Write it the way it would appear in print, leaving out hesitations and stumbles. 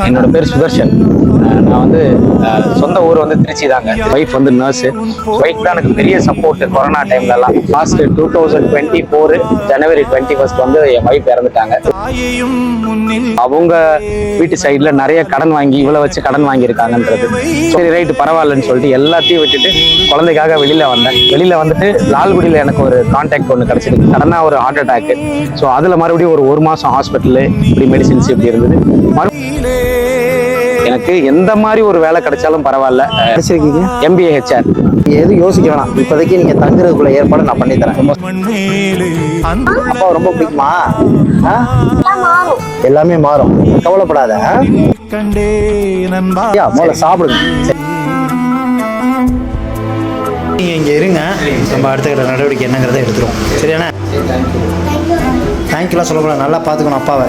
என்னோட பேர் சுதர்ஷன். நான் வந்து சொந்த ஊர் வந்து திருச்சி தாங்க. ஒய்ஃப் வந்து நர்ஸு. ஒய்ஃப் தான் எனக்கு பெரிய சப்போர்ட் கொரோனா டைம்லலாம். லாஸ்ட் 2024 ஜனவரி 21 வந்து என் ஒய்ஃப் இறந்துட்டாங்க. அவங்க வீட்டு சைடில் நிறைய கடன் வாங்கி இவ்வளோ வச்சு கடன் வாங்கியிருக்காங்கன்றது சரி ரைட்டு பரவாயில்லன்னு சொல்லிட்டு எல்லாத்தையும் விட்டுட்டு குழந்தைக்காக வெளியில் வந்தேன். வெளியில் வந்துட்டு லால்குடியில் எனக்கு ஒரு கான்டாக்ட் ஒன்று கிடச்சிருக்கு. சடனாக ஒரு ஹார்ட் அட்டாக்கு. ஸோ அதில் மறுபடியும் ஒரு மாதம் ஹாஸ்பிட்டலு இப்படி மெடிசின்ஸ் இப்படி இருந்தது. எனக்கு எந்த மாதிரி ஒரு வேலை கிடைச்சாலும் பரவாயில்ல. படிச்சிருக்கீங்க? MBA HR. எதுவும் யோசிக்க வேணாம், இப்போதைக்கு நீங்க தங்குறதுக்குள்ள ஏற்பாடு நான் பண்ணி தரேன். அப்பா ரொம்ப பிடிக்குமா? எல்லாமே மாறும், கவலைப்படாத. முதல்ல சாப்பிடுங்க. நீங்க இங்க இருங்க, நம்ம அடுத்த நடவடிக்கை என்னங்கிறத எடுத்துருவோம். சரியாண்ணா? தேங்க்யூலாம் சொல்லக்கூடாது, நல்லா பார்த்துக்கணும் அப்பாவை.